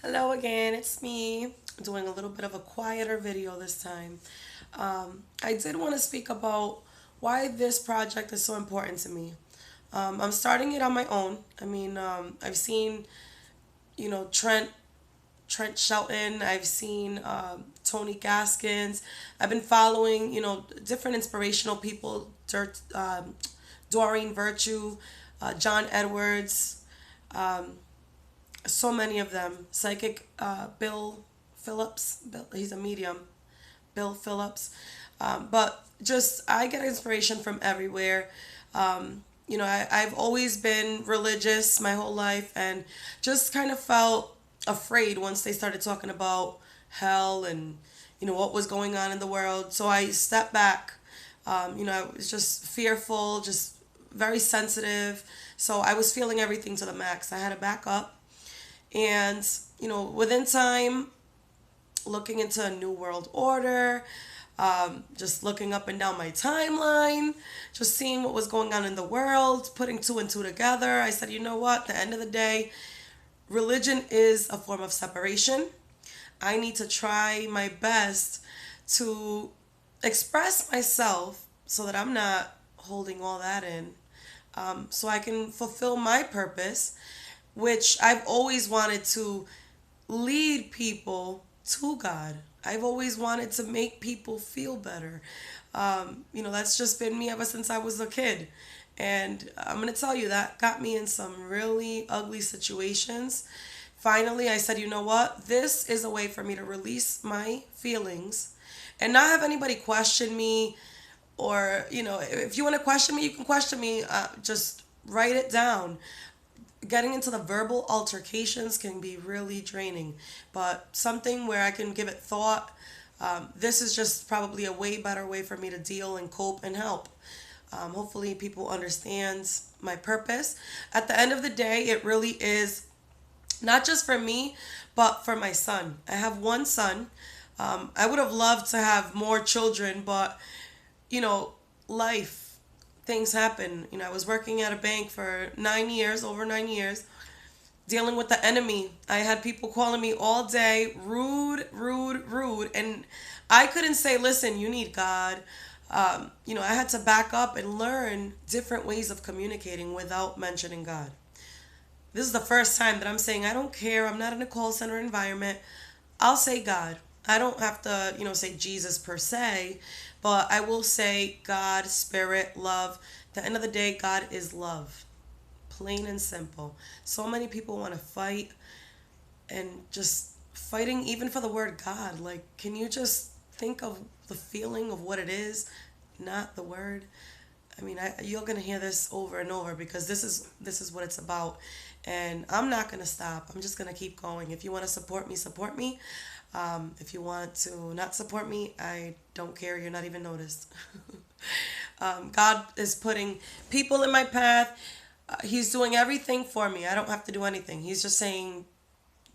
Hello again, it's me doing a little bit of a quieter video this time. I did want to speak about why this project is so important to me. I'm starting it on my own. I've seen, Trent Shelton. I've seen Tony Gaskins. I've been following, different inspirational people, Doreen Virtue, John Edwards, so many of them. Psychic Bill Phillips. He's a medium. Bill Phillips. But just I get inspiration from everywhere. I've always been religious my whole life and just kind of felt afraid once they started talking about hell and what was going on in the world. So I stepped back. I was just fearful, just very sensitive. So I was feeling everything to the max. I had to back up. And, within time, looking into a new world order, just looking up and down my timeline, just seeing what was going on in the world, putting two and two together. I said, you know what? At the end of the day, religion is a form of separation. I need to try my best to express myself so that I'm not holding all that in, so I can fulfill my purpose, which I've always wanted to lead people to God. I've always wanted to make people feel better. That's just been me ever since I was a kid. And I'm going to tell you that got me in some really ugly situations. Finally, I said, you know what? This is a way for me to release my feelings and not have anybody question me. Or, if you want to question me, you can question me. Just write it down. Getting into the verbal altercations can be really draining, but something where I can give it thought. This is just probably a way better way for me to deal and cope and help. Hopefully, people understand my purpose. At the end of the day, it really is not just for me, but for my son. I have one son. I would have loved to have more children, but you know, life, things happen. I was working at a bank for 9 years, over 9 years, dealing with the enemy. I had people calling me all day, rude, rude, rude. And I couldn't say, listen, you need God. I had to back up and learn different ways of communicating without mentioning God. This is the first time that I'm saying, I don't care. I'm not in a call center environment. I'll say God. I don't have to, say Jesus per se, but I will say God, spirit, love. At the end of the day, God is love. Plain and simple. So many people want to fight and just fighting even for the word God. Like, can you just think of the feeling of what it is, not the word? You're gonna hear this over and over because this is what it's about, and I'm not gonna stop. I'm just gonna keep going. If you want to support me, support me. If you want to not support me, I don't care. You're not even noticed. God is putting people in my path. He's doing everything for me. I don't have to do anything. He's just saying,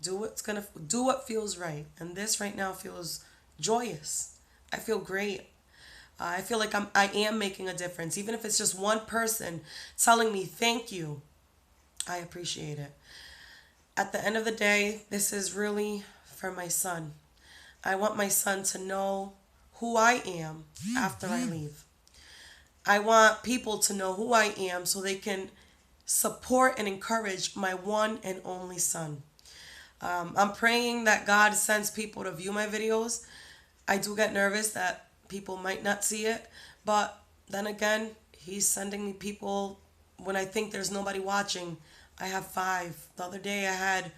do what feels right, and this right now feels joyous. I feel great. I feel like I am making a difference, even if it's just one person telling me thank you. I appreciate it. At the end of the day, this is really for my son. I want my son to know who I am after I leave. I want people to know who I am so they can support and encourage my one and only son. I'm praying that God sends people to view my videos. I do get nervous that people might not see it, but then again, He's sending me people when I think there's nobody watching. I have five. The other day, I had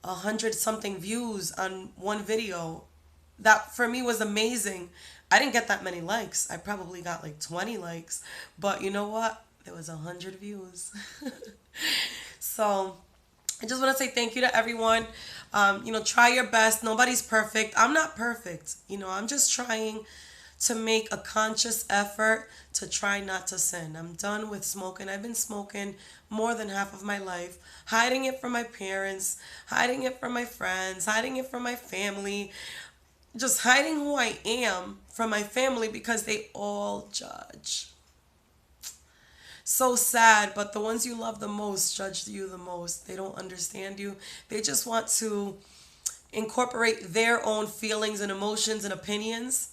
100 something views on one video. That for me was amazing. I didn't get that many likes. I probably got like 20 likes, but you know what? There was 100 views. So I just want to say thank you to everyone. Try your best. Nobody's perfect. I'm not perfect. I'm just trying to make a conscious effort to try not to sin. I'm done with smoking. I've been smoking more than half of my life, hiding it from my parents, hiding it from my friends, hiding it from my family, just hiding who I am from my family because they all judge. so sad, but the ones you love the most judge you the most. They don't understand you. They just want to incorporate their own feelings and emotions and opinions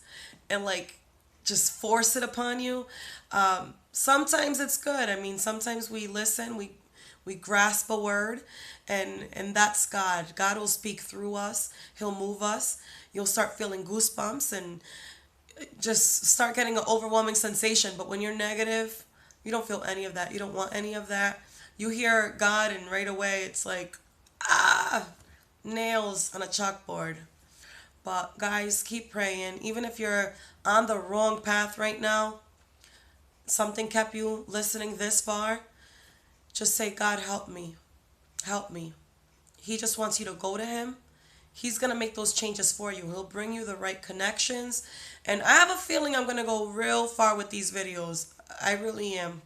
and like just force it upon you. Sometimes it's good. I mean, sometimes we listen, we grasp a word, and that's God. God will speak through us. He'll move us. You'll start feeling goosebumps and just start getting an overwhelming sensation. But when you're negative, you don't feel any of that. You don't want any of that. You hear God, and right away it's like, ah, nails on a chalkboard. But guys, keep praying. Even if you're on the wrong path right now, something kept you listening this far, just say, God, help me. Help me. He just wants you to go to Him. He's going to make those changes for you. He'll bring you the right connections. And I have a feeling I'm going to go real far with these videos. I really am.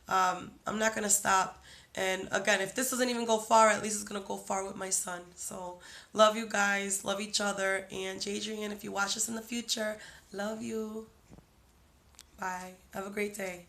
I'm not going to stop. And again, if this doesn't even go far, at least it's going to go far with my son. So love you guys. Love each other. And Jadrian, if you watch this in the future, love you. Bye. Have a great day.